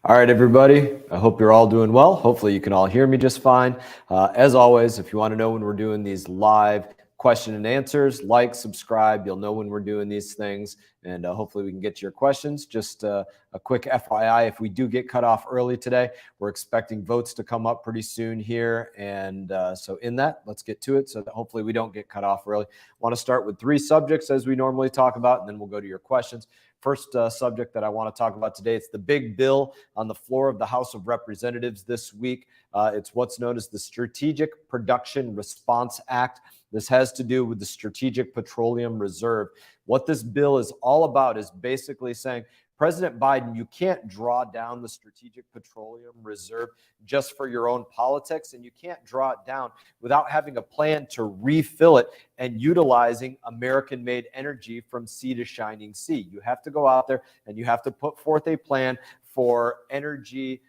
All right, everybody. I hope you're all doing well. Hopefully you can all hear me just fine. As always, if you want to know when we're doing these live question and answers, like, subscribe. You'll know when we're doing these things, and hopefully we can get to your questions. Just a quick FYI, if we do get cut off early today, we're expecting votes to come up pretty soon here. And so in that, let's get to it so that hopefully we don't get cut off early. I want to start with 3 subjects as we normally talk about, and then we'll go to your questions. First subject that I want to talk about today, it's the big bill on the floor of the House of Representatives this week. It's what's known as the Strategic Production Response Act. This has to do with the Strategic Petroleum Reserve. What this bill is all about is basically saying, President Biden, you can't draw down the Strategic Petroleum Reserve just for your own politics, and you can't draw it down without having a plan to refill it and utilizing American-made energy from sea to shining sea. You have to go out there and you have to put forth a plan for energy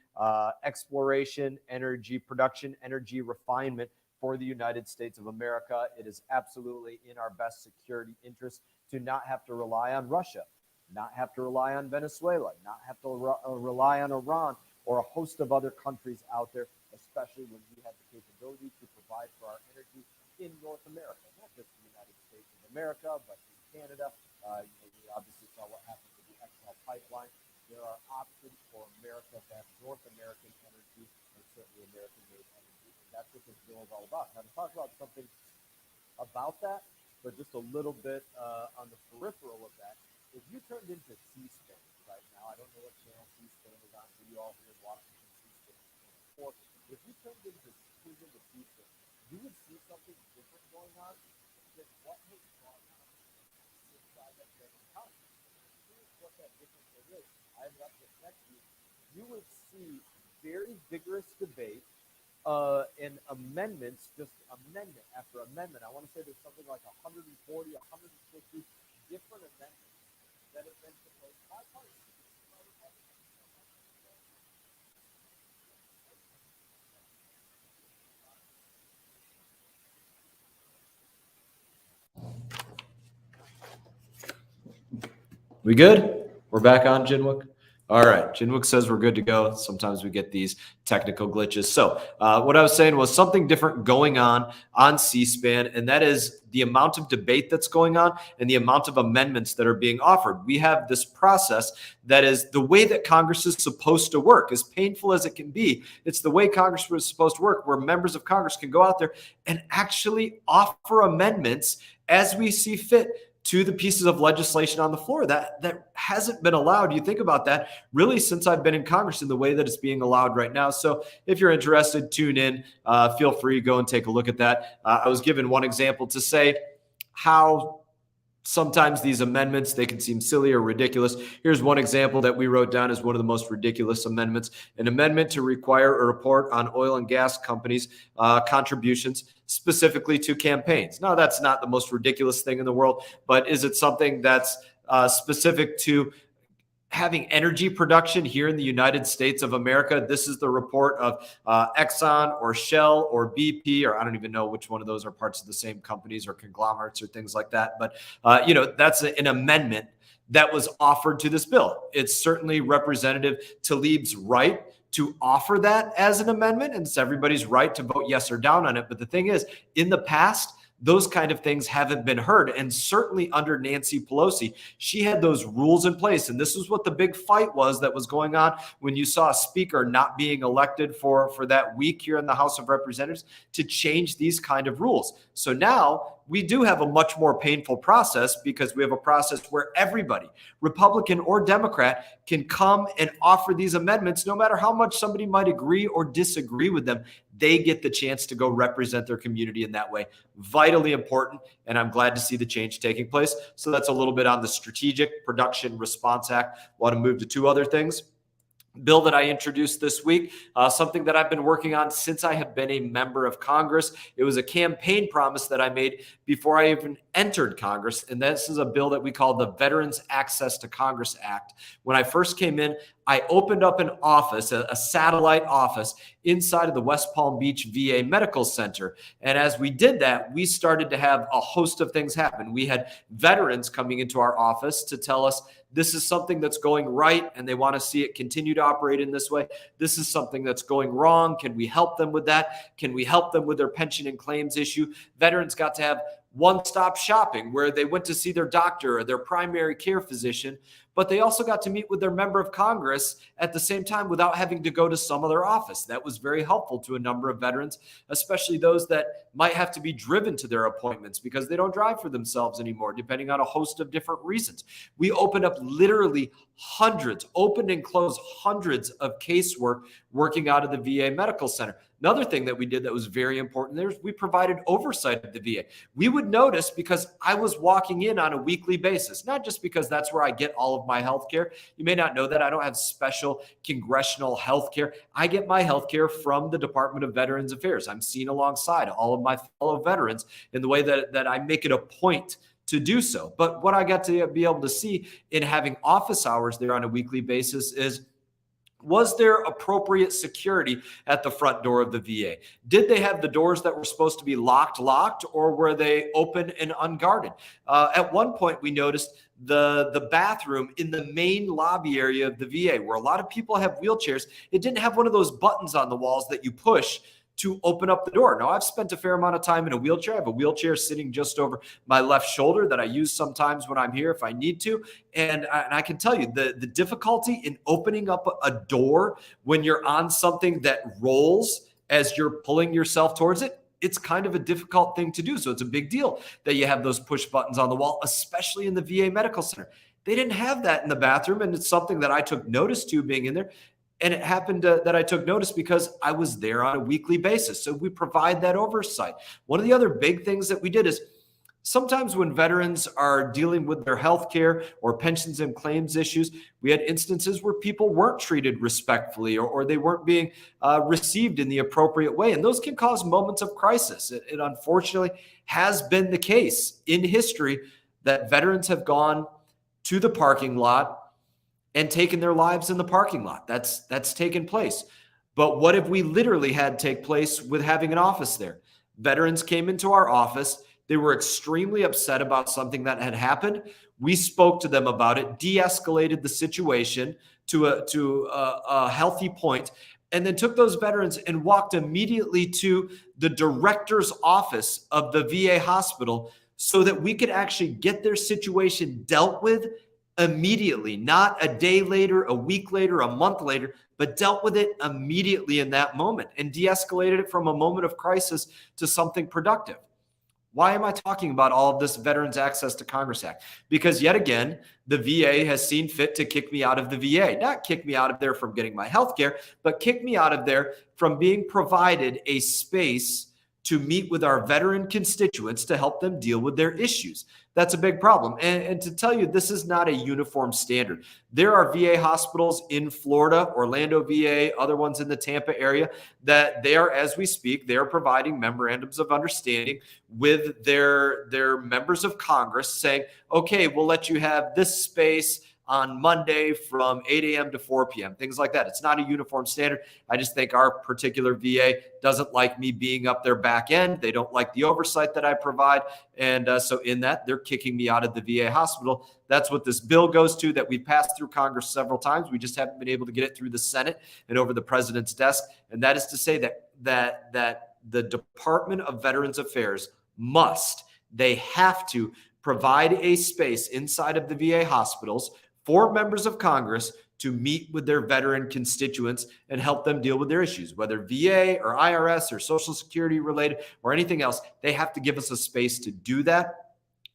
exploration, energy production, energy refinement for the United States of America. It is absolutely in our best security interest to not have to rely on Russia, not have to rely on Venezuela, not have to rely on Iran or a host of other countries out there, especially when we have the capability to provide for our energy in North America, not just the United States of America, but in Canada. We obviously saw what happened with the XL pipeline. There are options for America to have North American energy and certainly American-made energy. And that's what this bill is all about. Now, to talk about something about that, but just a little bit on the peripheral of that, if you turned into CSpan right now, I don't know what channel CSpan is on for you all here in Washington, C-SPAN. If you turned into CSpan, you would see something different going on than what has gone on since I have been in Congress. Here's what that difference is. I have it up next to you. You would see very vigorous debate and amendments, just amendment after amendment. I want to say there's something like 140, 150 different amendments that have been proposed bipartisan. We good? We're back on, Jinwook? All right. Jinwook says we're good to go. Sometimes we get these technical glitches. So what I was saying was something different going on C-SPAN, and that is the amount of debate that's going on and the amount of amendments that are being offered. We have this process that is the way that Congress is supposed to work, as painful as it can be. It's the way Congress was supposed to work, where members of Congress can go out there and actually offer amendments as we see fit to the pieces of legislation on the floor. That hasn't been allowed. You think about that really since I've been in Congress in the way that it's being allowed right now. So if you're interested, tune in. Feel free, go and take a look at that. I was given one example to say how sometimes these amendments, they can seem silly or ridiculous. Here's one example that we wrote down as one of the most ridiculous amendments: an amendment to require a report on oil and gas companies' contributions specifically to campaigns. Now, that's not the most ridiculous thing in the world, but is it something that's specific to having energy production here in the United States of America? This is the report of Exxon or Shell or BP, or I don't even know which one of those are parts of the same companies or conglomerates or things like that. But, that's an amendment that was offered to this bill. It's certainly Representative Tlaib's right to offer that as an amendment, and it's everybody's right to vote yes or down on it. But the thing is, in the past, those kind of things haven't been heard. And certainly under Nancy Pelosi, she had those rules in place. And this is what the big fight was that was going on when you saw a speaker not being elected for that week here in the House of Representatives, to change these kind of rules. So now we do have a much more painful process, because we have a process where everybody, Republican or Democrat, can come and offer these amendments. No matter how much somebody might agree or disagree with them, they get the chance to go represent their community in that way. Vitally important, and I'm glad to see the change taking place. So that's a little bit on the Strategic Production Response Act. I want to move to 2 other things. Bill that I introduced this week, something that I've been working on since I have been a member of Congress. It was a campaign promise that I made before I even entered Congress, and this is a bill that we call the Veterans Access to Congress Act. When I first came in, I opened up an office, a satellite office inside of the West Palm Beach VA Medical Center. And as we did that, we started to have a host of things happen. We had veterans coming into our office to tell us this is something that's going right and they want to see it continue to operate in this way. This is something that's going wrong. Can we help them with that? Can we help them with their pension and claims issue? Veterans got to have one-stop shopping where they went to see their doctor or their primary care physician, but they also got to meet with their member of Congress at the same time without having to go to some other office. That was very helpful to a number of veterans, especially those that might have to be driven to their appointments because they don't drive for themselves anymore, depending on a host of different reasons. We opened up literally opened and closed hundreds of casework working out of the VA Medical Center. Another thing that we did that was very important there is we provided oversight of the VA. We would notice because I was walking in on a weekly basis, not just because that's where I get all of my health care. You may not know that I don't have special congressional health care. I get my health care from the Department of Veterans Affairs. I'm seen alongside all of my fellow veterans in the way that I make it a point to do so. But what I got to be able to see in having office hours there on a weekly basis is, was there appropriate security at the front door of the VA? Did they have the doors that were supposed to be locked, or were they open and unguarded? At one point, we noticed the bathroom in the main lobby area of the VA, where a lot of people have wheelchairs. It didn't have one of those buttons on the walls that you push to open up the door. Now, I've spent a fair amount of time in a wheelchair. I have a wheelchair sitting just over my left shoulder that I use sometimes when I'm here if I need to. And I can tell you the difficulty in opening up a door when you're on something that rolls as you're pulling yourself towards it, it's kind of a difficult thing to do. So it's a big deal that you have those push buttons on the wall, especially in the VA Medical Center. They didn't have that in the bathroom, and it's something that I took notice to being in there. And it happened that I took notice because I was there on a weekly basis. So we provide that oversight. One of the other big things that we did is sometimes when veterans are dealing with their health care or pensions and claims issues, we had instances where people weren't treated respectfully or they weren't being received in the appropriate way. And those can cause moments of crisis. It unfortunately has been the case in history that veterans have gone to the parking lot and taken their lives in the parking lot. That's taken place. But what if we literally had take place with having an office there? Veterans came into our office. They were extremely upset about something that had happened. We spoke to them about it, de-escalated the situation to a healthy point, and then took those veterans and walked immediately to the director's office of the VA hospital so that we could actually get their situation dealt with immediately, not a day later, a week later, a month later, but dealt with it immediately in that moment and de-escalated it from a moment of crisis to something productive. Why am I talking about all of this Veterans Access to Congress Act? Because yet again, the VA has seen fit to kick me out of the VA, not kick me out of there from getting my health care, but kick me out of there from being provided a space to meet with our veteran constituents to help them deal with their issues. That's a big problem. And to tell you, this is not a uniform standard. There are VA hospitals in Florida, Orlando VA, other ones in the Tampa area that they are, as we speak, they are providing memorandums of understanding with their members of Congress saying, okay, we'll let you have this space on Monday from 8 a.m. to 4 p.m., things like that. It's not a uniform standard. I just think our particular VA doesn't like me being up their back end. They don't like the oversight that I provide. And so in that, they're kicking me out of the VA hospital. That's what this bill goes to that we passed through Congress several times. We just haven't been able to get it through the Senate and over the president's desk. And that is to say that the Department of Veterans Affairs they have to provide a space inside of the VA hospitals for members of Congress to meet with their veteran constituents and help them deal with their issues, whether VA or IRS or Social Security related or anything else. They have to give us a space to do that,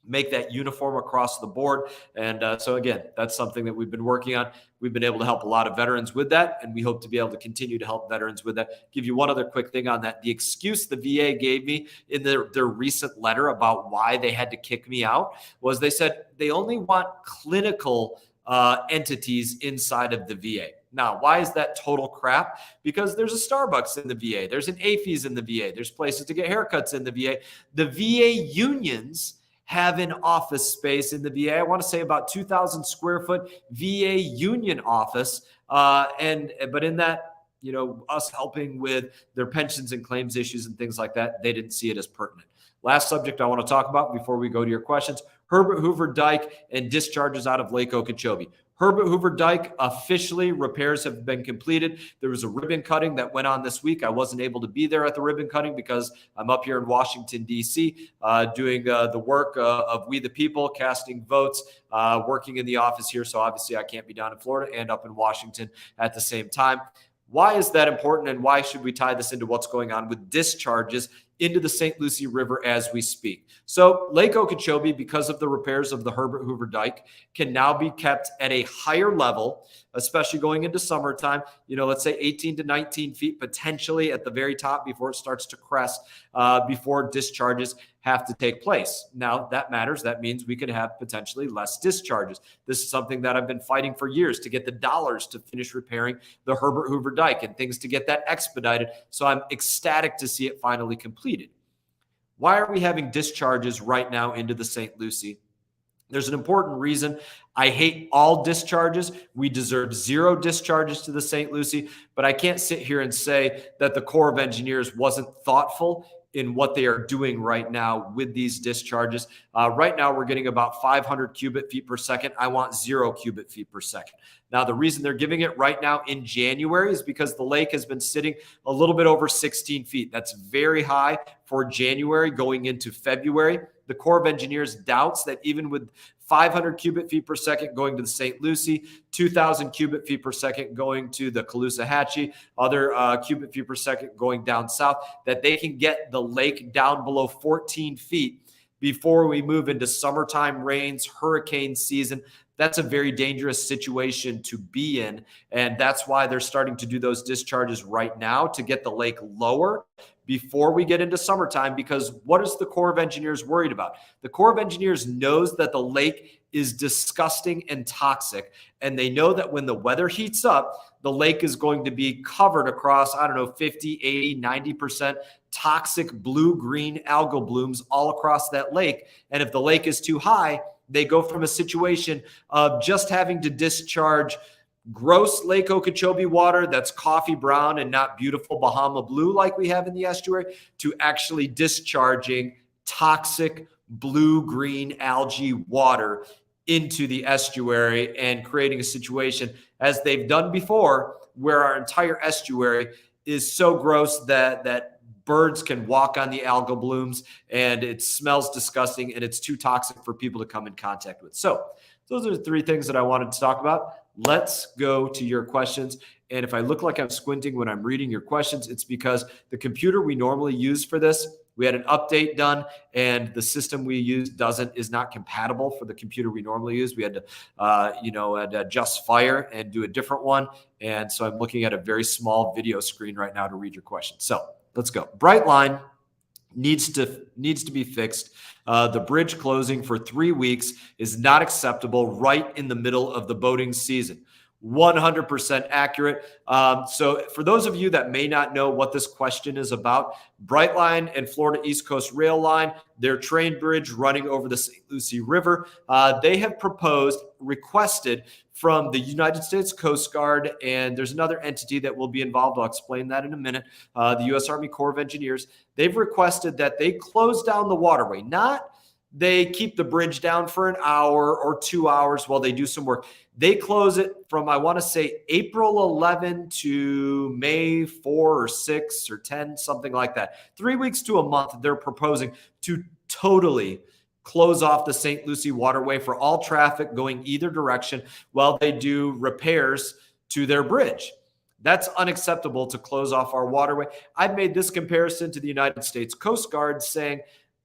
make that uniform across the board. And so again, that's something that we've been working on. We've been able to help a lot of veterans with that, and we hope to be able to continue to help veterans with that. Give you one other quick thing on that. The excuse the VA gave me in their recent letter about why they had to kick me out was they said they only want clinical entities inside of the VA. Now, why is that total crap? Because there's a Starbucks in the VA. There's an AAFES in the VA. There's places to get haircuts in the VA. The VA unions have an office space in the VA. I want to say about 2,000 square foot VA union office. But in that, us helping with their pensions and claims issues and things like that, they didn't see it as pertinent. Last subject I want to talk about before we go to your questions: Herbert Hoover Dyke and discharges out of Lake Okeechobee. Herbert Hoover Dyke, officially repairs have been completed. There was a ribbon cutting that went on this week. I wasn't able to be there at the ribbon cutting because I'm up here in Washington, D.C., doing the work of We the People, casting votes, working in the office here. So obviously I can't be down in Florida and up in Washington at the same time. Why is that important, and why should we tie this into what's going on with discharges into the St. Lucie River as we speak? So Lake Okeechobee, because of the repairs of the Herbert Hoover Dyke, can now be kept at a higher level, especially going into summertime. Let's say 18 to 19 feet potentially at the very top before it starts to crest, before discharges have to take place. Now, that matters. That means we could have potentially less discharges. This is something that I've been fighting for years, to get the dollars to finish repairing the Herbert Hoover Dyke and things to get that expedited. So I'm ecstatic to see it finally completed. Why are we having discharges right now into the St. Lucie? There's an important reason. I hate all discharges. We deserve 0 discharges to the St. Lucie, but I can't sit here and say that the Corps of Engineers wasn't thoughtful in what they are doing right now with these discharges. Right now, we're getting about 500 cubic feet per second. I want 0 cubic feet per second. Now, the reason they're giving it right now in January is because the lake has been sitting a little bit over 16 feet. That's very high for January going into February. The Corps of Engineers doubts that even with 500 cubic feet per second going to the St. Lucie, 2,000 cubic feet per second going to the Caloosahatchee, other cubic feet per second going down south, that they can get the lake down below 14 feet before we move into summertime rains, hurricane season. That's a very dangerous situation to be in. And that's why they're starting to do those discharges right now, to get the lake lower before we get into summertime. Because what is the Corps of Engineers worried about? The Corps of Engineers knows that the lake is disgusting and toxic. And they know that when the weather heats up, the lake is going to be covered across, 50, 80, 90% toxic blue-green algal blooms all across that lake. And if the lake is too high, they go from a situation of just having to discharge gross Lake Okeechobee water that's coffee brown and not beautiful Bahama blue like we have in the estuary, to actually discharging toxic blue-green algae water into the estuary and creating a situation, as they've done before, where our entire estuary is so gross that birds can walk on the algal blooms and it smells disgusting and it's too toxic for people to come in contact with. So those are the 3 things that I wanted to talk about. Let's go to your questions. And if I look like I'm squinting when I'm reading your questions, it's because the computer we normally use for this, we had an update done and the system we use is not compatible for the computer we normally use. We had to, adjust Fire and do a different one. And so I'm looking at a very small video screen right now to read your questions. So let's go. Brightline needs to be fixed. The bridge closing for 3 weeks is not acceptable right in the middle of the boating season. 100% accurate. So for those of you that may not know what this question is about, Brightline and Florida East Coast Rail Line, their train bridge running over the St. Lucie River, they have requested from the United States Coast Guard, and there's another entity that will be involved. I'll explain that in a minute. The U.S. Army Corps of Engineers, they've requested that they close down the waterway, not they keep the bridge down for an hour or 2 hours while they do some work. They close it from, I want to say, April 11 to May 4 or 6 or 10, something like that. 3 weeks to a month, they're proposing to totally close off the St. Lucie waterway for all traffic going either direction while they do repairs to their bridge. That's unacceptable, to close off our waterway. I've made this comparison to the United States Coast Guard, saying,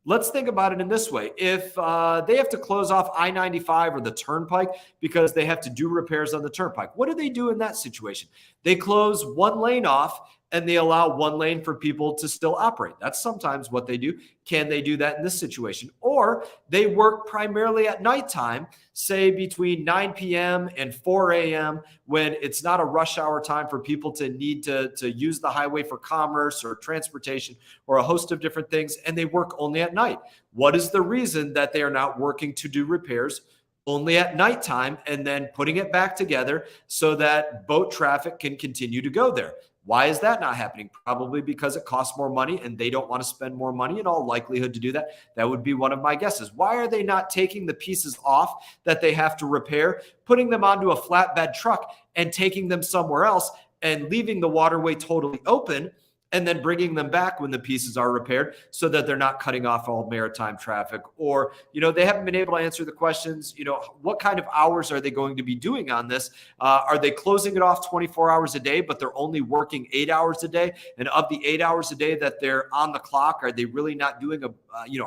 let's think about it in this way. If they have to close off I-95 or the turnpike because they have to do repairs on the turnpike, what do they do in that situation? They close one lane off and they allow one lane for people to still operate. That's sometimes what they do. Can they do that in this situation? Or they work primarily at nighttime, say between 9 p.m. and 4 a.m. when it's not a rush hour time for people to need to use the highway for commerce or transportation or a host of different things, and they work only at night. What is the reason that they are not working to do repairs only at nighttime and then putting it back together so that boat traffic can continue to go there? Why is that not happening? Probably because it costs more money and they don't want to spend more money in all likelihood to do that. That would be one of my guesses. Why are they not taking the pieces off that they have to repair, putting them onto a flatbed truck and taking them somewhere else and leaving the waterway totally open, and then bringing them back when the pieces are repaired so that they're not cutting off all maritime traffic? Or, they haven't been able to answer the questions, what kind of hours are they going to be doing on this? Are they closing it off 24 hours a day, but they're only working 8 hours a day? And of the 8 hours a day that they're on the clock, are they really not doing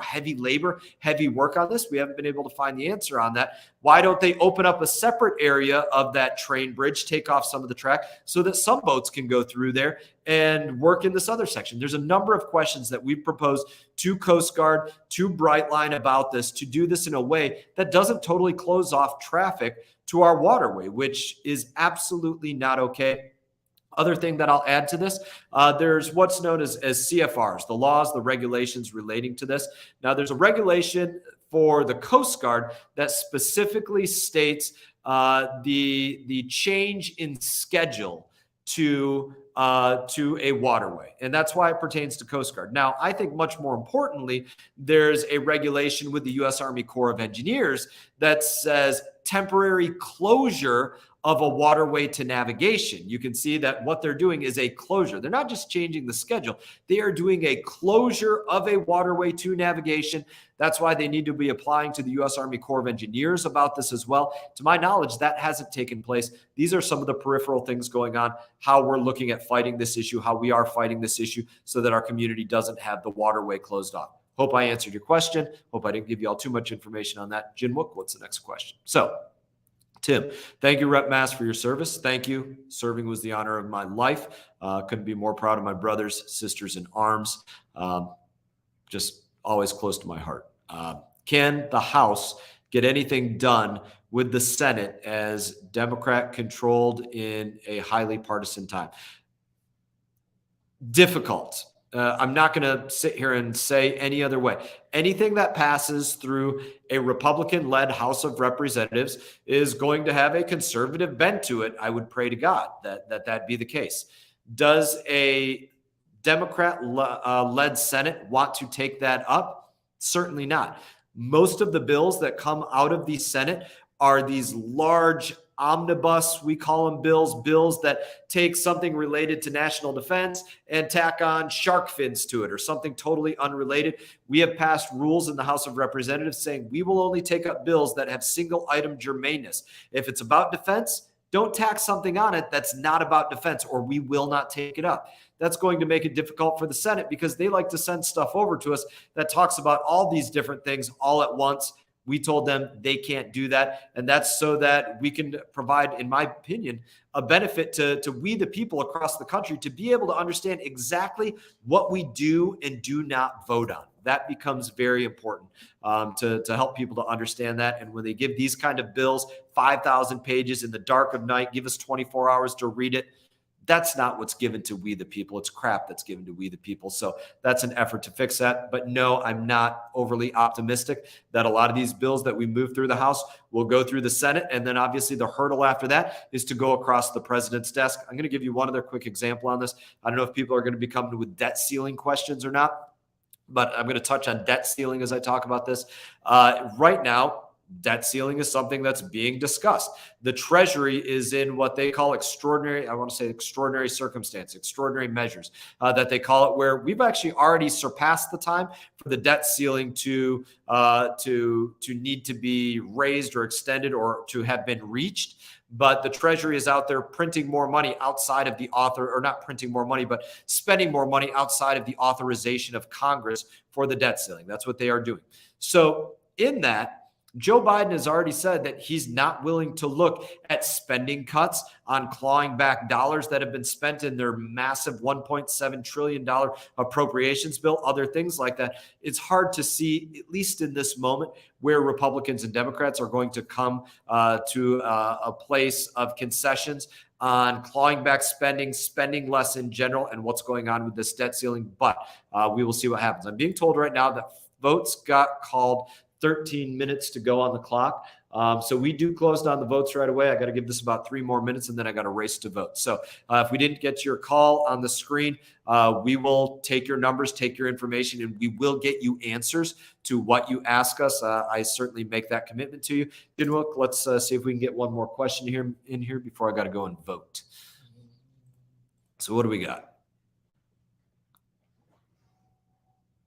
heavy labor, heavy work on this? We haven't been able to find the answer on that. Why don't they open up a separate area of that train bridge, take off some of the track so that some boats can go through there and work in this other section? There's a number of questions that we've proposed to Coast Guard, to Brightline about this, to do this in a way that doesn't totally close off traffic to our waterway, which is absolutely not okay. Other thing that I'll add to this, there's what's known as CFRs, the laws, the regulations relating to this. Now, there's a regulation for the Coast Guard that specifically states the change in schedule to a waterway. And that's why it pertains to Coast Guard. Now, I think much more importantly, there's a regulation with the U.S. Army Corps of Engineers that says temporary closure of a waterway to navigation. You can see that what they're doing is a closure. They're not just changing the schedule. They are doing a closure of a waterway to navigation. That's why they need to be applying to the U.S. Army Corps of Engineers about this as well. To my knowledge, that hasn't taken place. These are some of the peripheral things going on, how we're looking at fighting this issue, how we are fighting this issue so that our community doesn't have the waterway closed off. Hope I answered your question. Hope I didn't give you all too much information on that. Jinwook, what's the next question? So, Tim, thank you, Rep Mast, for your service. Thank you. Serving was the honor of my life. Couldn't be more proud of my brothers, sisters in arms. Just always close to my heart. Can the House get anything done with the Senate as Democrat controlled in a highly partisan time? Difficult. I'm not going to sit here and say any other way. Anything that passes through a Republican-led House of Representatives is going to have a conservative bent to it. I would pray to God that be the case. Does a Democrat-led Senate want to take that up? Certainly not. Most of the bills that come out of the Senate are these large omnibus, we call them bills that take something related to national defense and tack on shark fins to it or something totally unrelated. We have passed rules in the House of Representatives saying we will only take up bills that have single item germaneness. If it's about defense, don't tack something on it that's not about defense, or we will not take it up. That's going to make it difficult for the Senate because they like to send stuff over to us that talks about all these different things all at once. We told them they can't do that. And that's so that we can provide, in my opinion, a benefit to we the people across the country to be able to understand exactly what we do and do not vote on. That becomes very important to help people to understand that. And when they give these kind of bills, 5,000 pages in the dark of night, give us 24 hours to read it. That's not what's given to we the people. It's crap that's given to we the people. So that's an effort to fix that. But no, I'm not overly optimistic that a lot of these bills that we move through the House will go through the Senate. And then obviously the hurdle after that is to go across the president's desk. I'm going to give you one other quick example on this. I don't know if people are going to be coming with debt ceiling questions or not, but I'm going to touch on debt ceiling as I talk about this. Right now, debt ceiling is something that's being discussed. The Treasury is in what they call extraordinary circumstance, extraordinary measures that they call it, where we've actually already surpassed the time for the debt ceiling to need to be raised or extended or to have been reached. But the Treasury is out there printing more money outside of the not printing more money, but spending more money outside of the authorization of Congress for the debt ceiling. That's what they are doing. So in that, Joe Biden has already said that he's not willing to look at spending cuts on clawing back dollars that have been spent in their massive $1.7 trillion appropriations bill, other things like that. It's hard to see, at least in this moment, where Republicans and Democrats are going to come to a place of concessions on clawing back spending less in general, and what's going on with this debt ceiling. But we will see what happens. I'm being told right now that votes got called 13 minutes to go on the clock. So we do close down the votes right away. I got to give this about 3 more minutes, and then I got to race to vote. So if we didn't get your call on the screen, we will take your numbers, take your information, and we will get you answers to what you ask us. I certainly make that commitment to you. Jinwook, let's see if we can get one more question in here before I got to go and vote. So what do we got?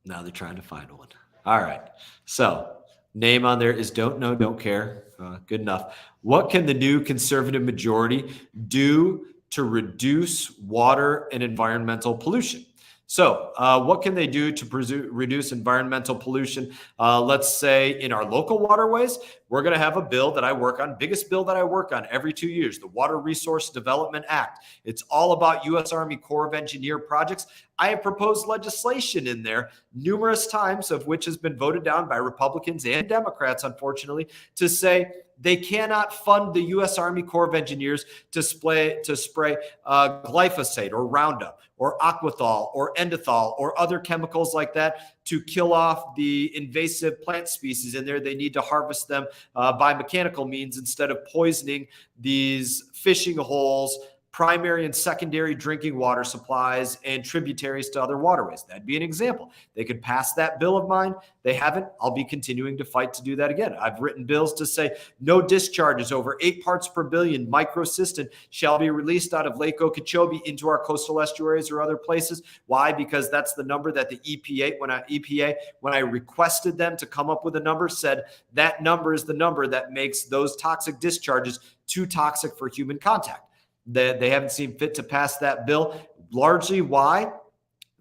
Now they're trying to find one. All right. So name on there is don't know, don't care. Good enough. What can the new conservative majority do to reduce water and environmental pollution? So what can they do to reduce environmental pollution? Let's say in our local waterways, we're going to have a bill that I work on, biggest bill that I work on every 2 years, the Water Resource Development Act. It's all about U.S. Army Corps of Engineer projects. I have proposed legislation in there numerous times, of which has been voted down by Republicans and Democrats, unfortunately, to say they cannot fund the U.S. Army Corps of Engineers to spray glyphosate or Roundup or Aquathol or Endothol or other chemicals like that to kill off the invasive plant species in there. They need to harvest them by mechanical means instead of poisoning these fishing holes, primary and secondary drinking water supplies, and tributaries to other waterways. That'd be an example. They could pass that bill of mine. They haven't. I'll be continuing to fight to do that again. I've written bills to say no discharges over 8 parts per billion microcystin shall be released out of Lake Okeechobee into our coastal estuaries or other places. Why? Because that's the number that the EPA, when I requested them to come up with a number, said that number is the number that makes those toxic discharges too toxic for human contact. They haven't seen fit to pass that bill. Largely why?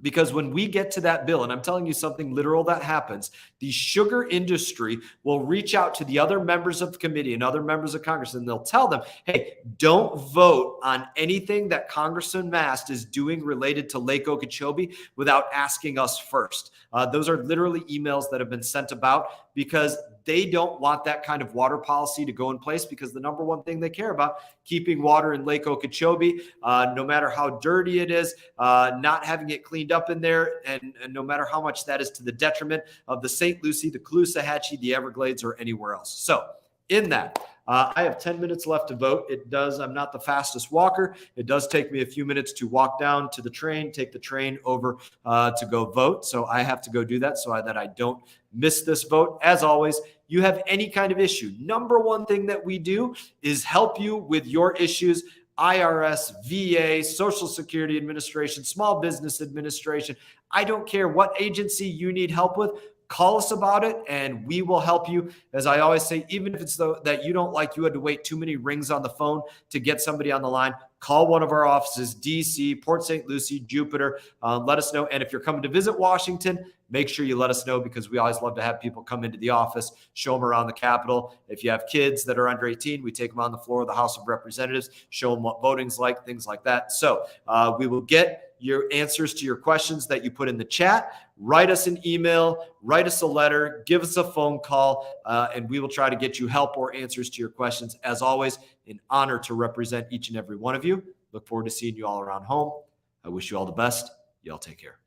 Because when we get to that bill, and I'm telling you something literal that happens, the sugar industry will reach out to the other members of the committee and other members of Congress, and they'll tell them, hey, don't vote on anything that Congressman Mast is doing related to Lake Okeechobee without asking us first. Those are literally emails that have been sent about because they don't want that kind of water policy to go in place, because the number one thing they care about, keeping water in Lake Okeechobee, no matter how dirty it is, not having it cleaned up in there, and no matter how much that is to the detriment of the St. Lucie, the Caloosahatchee, the Everglades, or anywhere else. So in that, I have 10 minutes left to vote. I'm not the fastest walker. It does take me a few minutes to walk down to the train, take the train over to go vote. So I have to go do that so that I don't miss this vote. As always, you have any kind of issue, number one thing that we do is help you with your issues. IRS, VA, Social Security Administration, Small Business Administration. I don't care what agency you need help with. Call us about it, and we will help you. As I always say, even if it's that you don't like, you had to wait too many rings on the phone to get somebody on the line, call one of our offices, DC, Port St. Lucie, Jupiter. Let us know. And if you're coming to visit Washington, make sure you let us know, because we always love to have people come into the office, show them around the Capitol. If you have kids that are under 18, we take them on the floor of the House of Representatives, show them what voting's like, things like that. So we will get your answers to your questions that you put in the chat. Write us an email, write us a letter, give us a phone call, and we will try to get you help or answers to your questions. As always, an honor to represent each and every one of you. Look forward to seeing you all around home. I wish you all the best. Y'all take care.